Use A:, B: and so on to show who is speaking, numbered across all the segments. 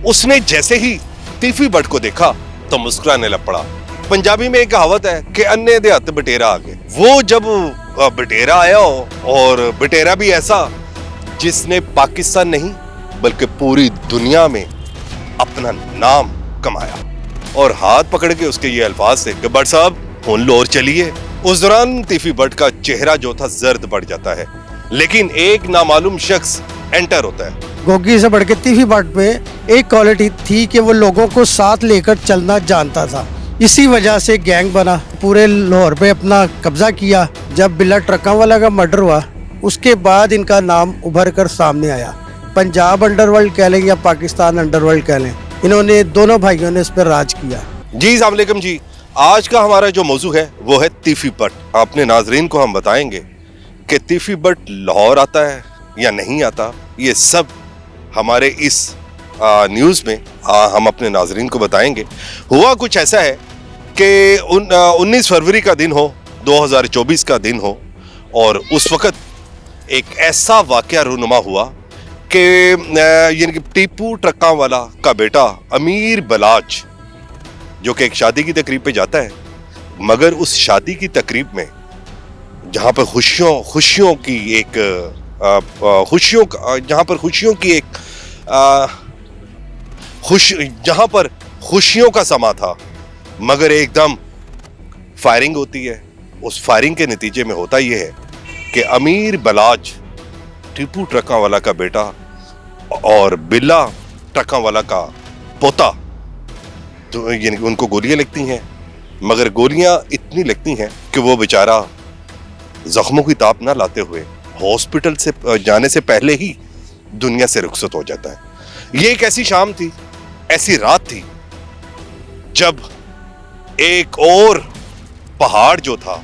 A: उसने जैसे ही तीफी भट्ट को देखा तो मुस्कुराने लग पड़ा। पंजाबी में एक कहावत है कि अन्ने दे हत्थ बटेरा आ गए। वो जब बटेरा आया और बटेरा भी ऐसा जिसने पाकिस्तान नहीं बल्कि पूरी दुनिया में अपना नाम कमाया, और हाथ पकड़ के उसके ये अल्फाज थे कि भट्ट साहब हुन लो और चलिए। उस दौरान तीफी भट्ट का चेहरा जो था जर्द पड़ जाता है, लेकिन एक नामालूम शख्स एंटर होता है।
B: गोगी से बढ़ के तीफी भट्ट में एक क्वालिटी थी कि वो लोगों को साथ लेकर चलना जानता था। इसी वजह से गैंग बना, पूरे लाहौर पे अपना कब्जा किया। जब बिल्ला ट्रकों वाला का मर्डर हुआ उसके बाद इनका नाम उभर कर सामने आया। पंजाब अंडरवर्ल्ड कह लें या पाकिस्तान अंडरवर्ल्ड कह लें, इन्होंने दोनों भाइयों ने इस पर राज किया।
A: जी अस्सलाम वालेकुम जी। आज का हमारा जो मौजू है वो है तीफी भट्ट। अपने नाजरीन को हम बताएंगे कि तीफी भट्ट लाहौर आता है या नहीं आता। ये सब हमारे इस न्यूज़ में हम अपने नाजरीन को बताएंगे। हुआ कुछ ऐसा है कि 19 फरवरी का दिन हो, 2024 का दिन हो, और उस वक़्त एक ऐसा वाक़या रूनुमा हुआ कि यानी कि टीपू ट्रक्का वाला का बेटा अमीर बलाच जो कि एक शादी की तकरीब पे जाता है, मगर उस शादी की तकरीब में जहाँ पर खुशियों की एक जहाँ पर खुशियों का समा था, मगर एकदम फायरिंग होती है। उस फायरिंग के नतीजे में होता यह है कि अमीर बलाच टीपू ट्रक्का वाला का बेटा और बिल्ला ट्रक्का वाला का पोता, तो यानी उनको गोलियां लगती हैं, मगर गोलियां इतनी लगती हैं कि वो बेचारा जख्मों की ताप ना लाते हुए हॉस्पिटल से जाने से पहले ही दुनिया से रुखसत हो जाता है। ये एक ऐसी शाम थी, ऐसी रात थी जब एक और पहाड़ जो था,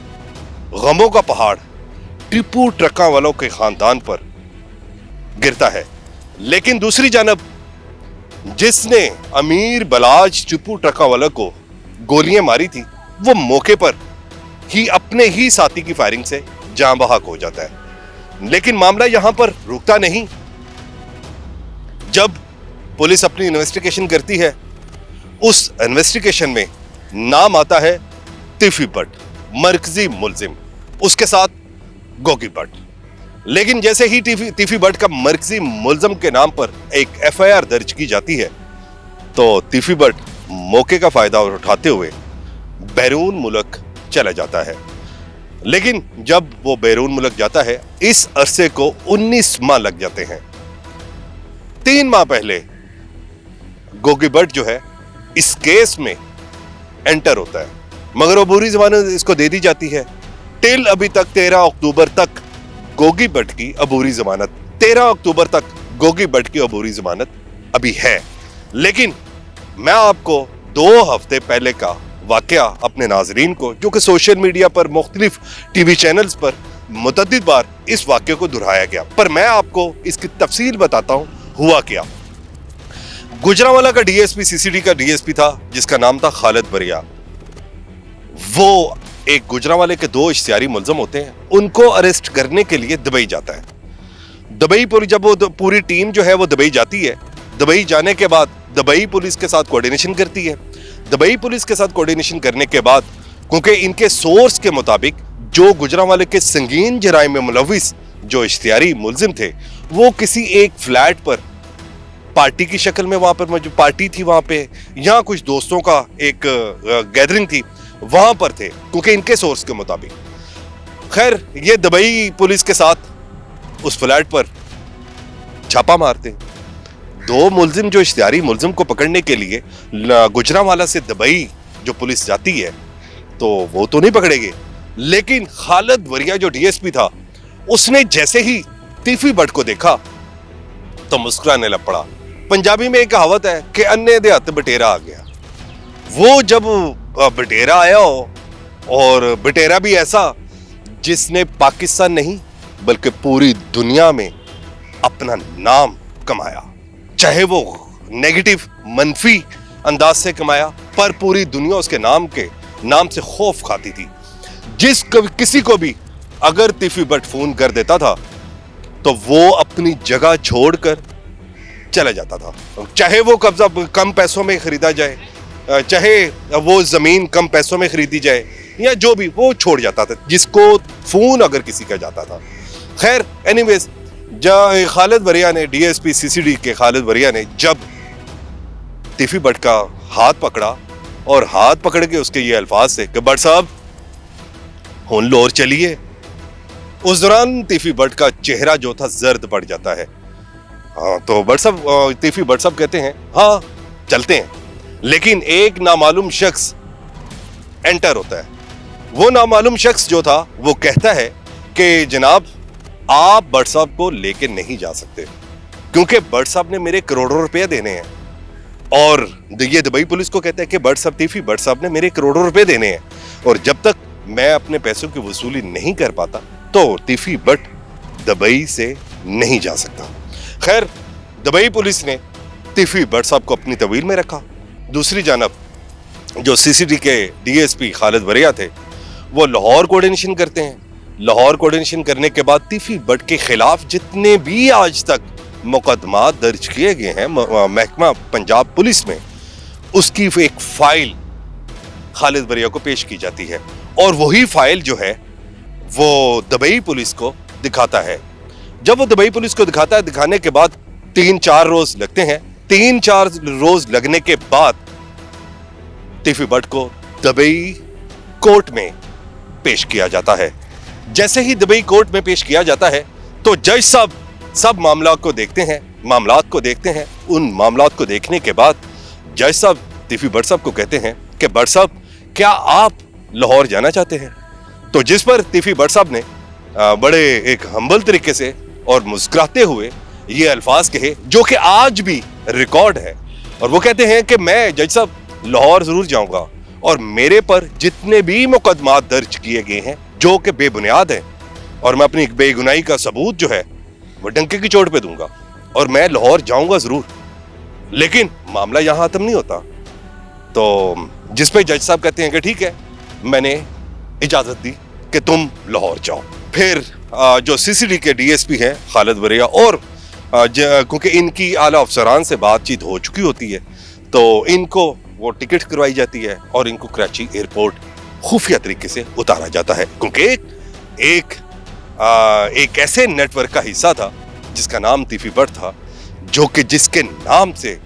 A: गमों का पहाड़, टीपू ट्रक्का वालों के खानदान पर गिरता है। लेकिन दूसरी जानब जिसने अमीर बलाच टीपू ट्रक्का वाला को गोलियां मारी थी, वो मौके पर ही अपने ही साथी की फायरिंग से जान बहक हो जाता है। लेकिन मामला यहां पर रुकता नहीं। जब पुलिस अपनी इन्वेस्टिगेशन करती है, उस इन्वेस्टिगेशन में नाम आता है तीफी भट्ट, मरकजी मुलजिम, उसके साथ गोगी भट्ट। लेकिन जैसे ही तीफी भट्ट का मरकजी मुलजिम के नाम पर एक एफआईआर दर्ज की जाती है, तो तीफी भट्ट मौके का फायदा उठाते हुए बैरून मुल्क चला जाता है। लेकिन जब वो बैरून मुल्क जाता है, इस अरसे को 19 माह लग जाते हैं। 3 माह पहले गोगी भट्ट जो है इस केस में एंटर होता है, मगर अबूरी जमानत इसको दे दी जाती है। टिल अभी तक 13 अक्टूबर तक गोगी भट्ट की अबूरी जमानत 13 अक्टूबर तक गोगी भट्ट की अबूरी जमानत अभी है। लेकिन मैं आपको 2 हफ्ते पहले का वाकया अपने नाजरीन को, जो कि सोशल मीडिया पर मुख्तलिफ टीवी चैनल्स पर मुतअद्दिद बार इस वाकये को दोहराया गया, पर मैं आपको इसकी तफसील बताता हूं। हुआ क्या, गुजरांवाला का डीएसपी, सीसीडी का डीएसपी था जिसका नाम था खालिद बरिया। वो एक गुजरांवाले के 2 इश्तिहारी मुलजम होते हैं, उनको अरेस्ट करने के लिए दुबई जाता है। दुबई पुलिस, जब वो पूरी टीम जो है वो दुबई जाती है, दुबई जाने के बाद दुबई पुलिस के साथ कोऑर्डिनेशन करती है। दुबई पुलिस के साथ कोऑर्डिनेशन करने के बाद, क्योंकि इनके सोर्स के मुताबिक जो गुजरांवाले के संगीन जराइम में मुलविस जो इश्तिहारी मुलजिम थे, वो किसी एक फ्लैट पर पार्टी की शक्ल में, वहां पर जो पार्टी थी वहां पे, या कुछ दोस्तों का एक गैदरिंग थी, वहां पर थे, क्योंकि इनके सोर्स के मुताबिक। खैर, ये दुबई पुलिस के साथ उस फ्लैट पर छापा मारते हैं। 2 मुलजिम जो इश्तिहारी मुलजिम को पकड़ने के लिए गुजरांवाला से दुबई जो पुलिस जाती है, तो वो तो नहीं पकड़ेंगे, लेकिन खालिद बरिया जो डीएसपी था, उसने जैसे ही तीफी भट्ट को देखा तो मुस्कुराने लग पड़ा। पंजाबी में एक कहावत है कि अन्ने दे हत्थ बटेरा आ गया। वो जब बटेरा आया हो, और बटेरा भी ऐसा जिसने पाकिस्तान नहीं बल्कि पूरी दुनिया में अपना नाम कमाया, चाहे वो नेगेटिव मनफी अंदाज से कमाया, पर पूरी दुनिया उसके नाम से खौफ खाती थी। किसी को भी अगर तीफी भट्ट फोन कर देता था तो वो अपनी जगह छोड़कर चला जाता था, चाहे वो कब्जा कम पैसों में खरीदा जाए, चाहे वो ज़मीन कम पैसों में खरीदी जाए, या जो भी, वो छोड़ जाता था जिसको फ़ोन अगर किसी का जाता था। खैर एनीवेज, खालिद वरिया ने, डीएसपी सीसीडी के खालिद वरिया ने जब तिफी भट्ट का हाथ पकड़ा और हाथ पकड़ के उसके ये अल्फाज थे कि भट्ट साहब हुन लोर चलिए, उस दौरान तिफी भट्ट का चेहरा जो था जर्द पड़ जाता है। हाँ, तो भट्ट साहब, तिफी भट्ट साहब कहते हैं हाँ चलते हैं, लेकिन एक नामालूम शख्स एंटर होता है। वो नामालूम शख्स जो था वो कहता है कि जनाब आप भट्ट साहब को लेके नहीं जा सकते, क्योंकि भट्ट साहब ने मेरे करोड़ों रुपए देने हैं। और ये दुबई पुलिस को कहता है कि भट्ट साहब, तिफी भट्ट साहब ने मेरे करोड़ों रुपए देने हैं, और जब तक मैं अपने पैसों की वसूली नहीं कर पाता तो तिफी भट्ट दुबई से नहीं जा सकता। खैर दुबई पुलिस ने तिफी भट्ट साहब को अपनी तवील में रखा। दूसरी जानब जो सीसीडी के डीएसपी खालिद वरिया थे वो लाहौर कोऑर्डिनेशन करते हैं। लाहौर कोऑर्डिनेशन करने के बाद तिफी भट्ट के खिलाफ जितने भी आज तक मुकदमा दर्ज किए गए हैं महकमा पंजाब पुलिस में, उसकी एक फाइल खालिद वरिया को पेश की जाती है, और वही फाइल जो है वो दुबई पुलिस को दिखाता है। जब वो दुबई पुलिस को दिखाता है, दिखाने के बाद 3-4 रोज लगते हैं। 3-4 रोज लगने के बाद तिफी भट्ट को दुबई कोर्ट में पेश किया जाता है। जैसे ही दुबई कोर्ट में पेश किया जाता है तो जज साहब सब मामलात को देखते हैं। उन मामलात को देखने के बाद जज साहब तिफी भट्ट साहब को कहते हैं कि भट्ट साहब क्या आप लाहौर जाना चाहते हैं? तो जिस पर तिफी भट्ट साहब ने बड़े एक हम्बल तरीके से और मुस्कुराते हुए ये अल्फाज कहे जो कि आज भी रिकॉर्ड है, और वो कहते हैं कि मैं जज साहब लाहौर जरूर जाऊंगा, और मेरे पर जितने भी मुकदमा दर्ज किए गए हैं जो कि बेबुनियाद हैं, और मैं अपनी बेगुनाही का सबूत जो है वो डंके की चोट पे दूंगा, और मैं लाहौर जाऊंगा जरूर, लेकिन मामला यहां खत्म नहीं होता। तो जिस पे जज साहब कहते हैं कि ठीक है, मैंने इजाजत दी कि तुम लाहौर जाओ। फिर जो सीसीडी के डीएसपी हैं खालिद वरिया, और क्योंकि इनकी आला अफसरान से बातचीत हो चुकी होती है तो इनको वो टिकट करवाई जाती है और इनको कराची एयरपोर्ट खुफिया तरीके से उतारा जाता है, क्योंकि एक ऐसे नेटवर्क का हिस्सा था जिसका नाम तिफी भट्ट था, जो कि जिसके नाम से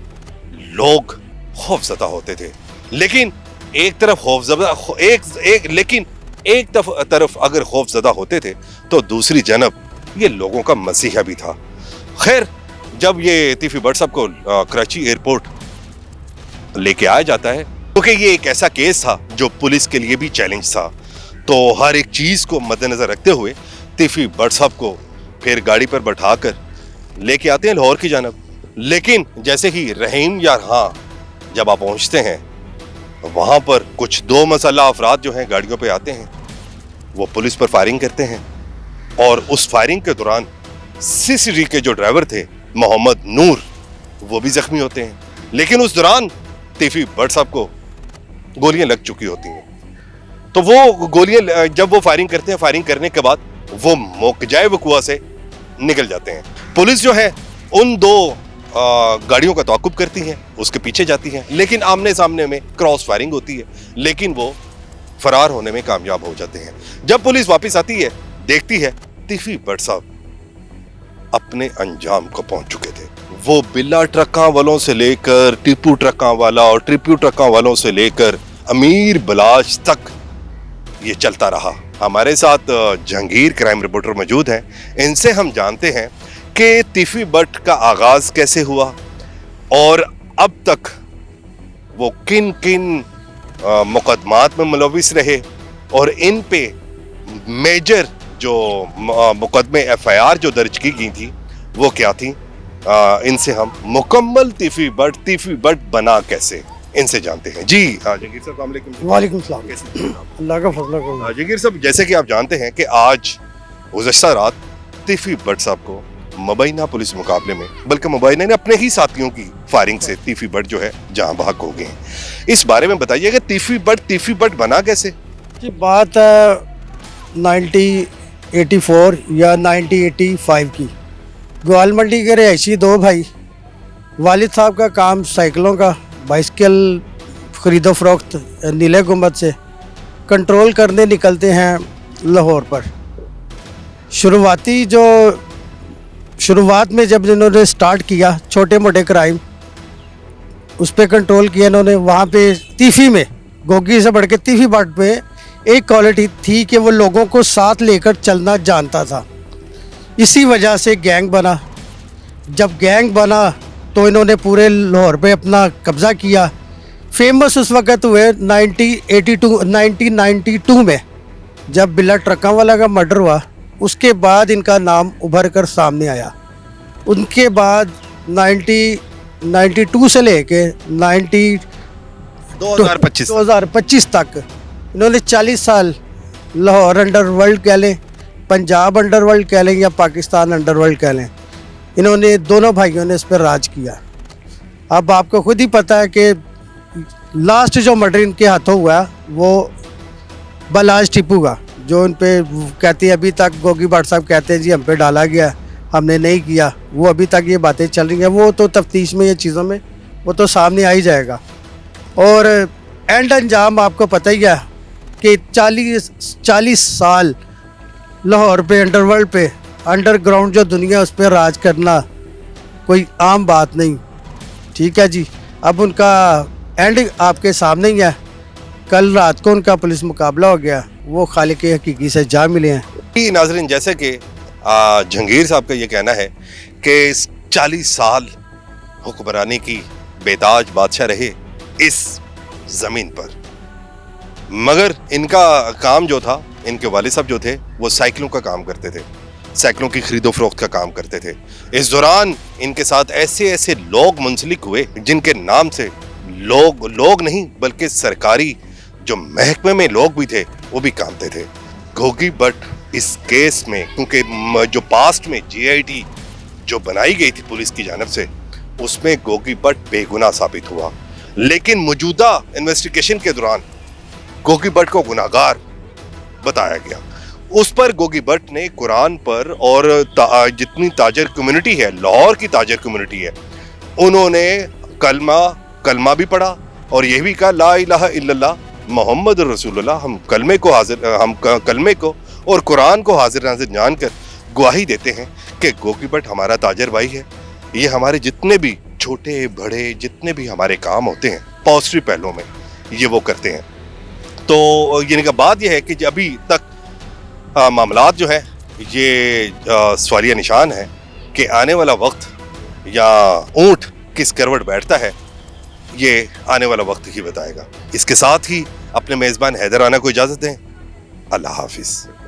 A: लोग खौफजदा होते थे। लेकिन एक तरफ तरफ अगर खौफजदा होते थे तो दूसरी जानब ये लोगों का मसीहा भी था। खैर जब ये तिफी भट्ट साहब को कराची एयरपोर्ट लेके आया जाता है, क्योंकि ये एक ऐसा केस था जो पुलिस के लिए भी चैलेंज था, तो हर एक चीज को मद्देनजर रखते हुए तिफी भट्ट साहब को फिर गाड़ी पर बैठाकर लेके आते हैं लाहौर की जानब। लेकिन जैसे ही रहीम या हाँ जब आप पहुंचते हैं, वहां पर कुछ 2 मसल्ला अफराद जो हैं गाड़ियों पे आते हैं, वो पुलिस पर फायरिंग करते हैं, और उस फायरिंग के दौरान सीसीडी के जो ड्राइवर थे मोहम्मद नूर, वो भी जख्मी होते हैं। लेकिन उस दौरान तिफी भट्ट साहब को गोलियां लग चुकी होती हैं, तो वो गोलियां जब वो फायरिंग करते हैं, फायरिंग करने के बाद वो मौक़े वक़ूआ से निकल जाते हैं। पुलिस जो है उन 2 गाड़ियों का ताक़ुब करती है, उसके पीछे जाती है, लेकिन आमने सामने में क्रॉस फायरिंग होती है, लेकिन वो फरार होने में कामयाब हो जाते हैं। जब पुलिस वापस आती है, देखती है तिफी भट्ट साहब अपने अंजाम को पहुंच चुके थे। वो बिल्ला ट्रकों वालों से लेकर टिप्पू ट्रकों वाला और टिप्पू ट्रकों वालों से लेकर अमीर बलाश तक ये चलता रहा। हमारे साथ जहांगीर क्राइम रिपोर्टर मौजूद हैं, इनसे हम जानते हैं कि तिफी भट्ट का आगाज कैसे हुआ और अब तक वो किन किन मुकदमात में मुलविस रहे, और इन पे मेजर जो मुकदमे FIR जो दर्ज की गई थी वो क्या थी। इनसे हम मुकम्मल तिफी भट्ट बना कैसे, इनसे जानते हैं। जी जहांगीर साहब,
B: वालेकुम सलाम। अल्लाह का फजल हो।
A: जहांगीर साहब, जैसे कि आप जानते हैं कि आज गुज़श्ता रात तिफी भट्ट साहब को मुबैना पुलिस मुकाबले में, बल्कि मुबैना ने अपने ही साथियों की फायरिंग से तिफी भट्ट जो है जहां बहक हो गए हैं। इस बारे में बताइए कि तिफी भट्ट बना कैसे?
B: जी बात है 1984 या 1985 की। ग्वाल मंडी के रहायशी 2 भाई वालिद साहब का काम साइकिलों का, बाइसिकल ख़रीदो फरोख्त नीले गुंबद से कंट्रोल करने निकलते हैं लाहौर पर। शुरुआत में जब इन्होंने स्टार्ट किया छोटे मोटे क्राइम उस पर कंट्रोल किया इन्होंने। वहाँ पे तीफी में गोगी से बढ़ के तीफी बाट पे एक क्वालिटी थी कि वो लोगों को साथ लेकर चलना जानता था। इसी वजह से गैंग बना। जब गैंग बना तो इन्होंने पूरे लाहौर पे अपना कब्ज़ा किया। फेमस उस वक़्त हुए 1992 में जब बिल्ला ट्रकों वाला का मर्डर हुआ। उसके बाद इनका नाम उभर कर सामने आया। उनके बाद 92 से लेके 2025 तक इन्होंने 40 साल लाहौर अंडरवर्ल्ड कह लें, पंजाब अंडरवर्ल्ड कह लें या पाकिस्तान अंडरवर्ल्ड कह लें, इन्होंने दोनों भाइयों ने इस पर राज किया। अब आपको खुद ही पता है कि लास्ट जो मर्डर इनके हाथों हुआ वो बलाज टिप्पू का, जो उन पे कहते हैं अभी तक गोगी भट्ट साहब कहते हैं जी हम पे डाला गया, हमने नहीं किया। वो अभी तक ये बातें चल रही हैं। वो तो तफ्तीश में ये चीज़ों में वो तो सामने आ ही जाएगा। और एंड अंजाम आपको पता ही है कि 40 साल लाहौर पे अंडरवर्ल्ड पे अंडरग्राउंड जो दुनिया उस पर राज करना कोई आम बात नहीं। ठीक है जी, अब उनका एंड आपके सामने ही है। कल रात को उनका पुलिस मुकाबला हो गया, वो खालिक हकीकी से जा मिले हैं।
A: नाजरीन, जैसे कि जहांगीर साहब का ये कहना है कि 40 साल हुक्मरानी की बेताज बादशाह रहे इस ज़मीन पर, मगर इनका काम जो था, इनके वालिद साहब जो थे वो साइकिलों का काम करते थे, साइकिलों की खरीदो फरोख्त का काम करते थे। इस दौरान इनके साथ ऐसे ऐसे लोग मुंसलिक हुए जिनके नाम से लोग नहीं बल्कि सरकारी जो महकमे में लोग भी थे वो भी कांपते थे। गोगी भट्ट इस केस में, क्योंकि जो पास्ट में जीआईटी जो बनाई गई थी पुलिस की जानब से, उसमें गोगी भट्ट बेगुनाह साबित हुआ, लेकिन मौजूदा इन्वेस्टिगेशन के दौरान गोगी भट्ट को गुनाहगार बताया गया। उस पर गोगी भट्ट ने कुरान पर और जितनी ताजर कम्युनिटी है, लाहौर की ताजर कम्युनिटी है, उन्होंने कलमा भी पढ़ा और यह भी कहा ला इलाहा इल्लल्लाह मोहम्मद रसूलुल्लाह। हम कलमे को और कुरान को हाजिर नाज़िर जानकर गवाही देते हैं कि गोगी भट्ट हमारा ताजर भाई है। ये हमारे जितने भी छोटे बड़े जितने भी हमारे काम होते हैं पॉजिटिव पहलुओं में ये वो करते हैं। तो यानी कि बात यह है कि अभी तक मामलात जो है ये सवालिया निशान है कि आने वाला वक्त या ऊंट किस करवट बैठता है ये आने वाला वक्त ही बताएगा। इसके साथ ही अपने मेज़बान हैदर राना को इजाज़त दें। अल्लाह हाफिज़।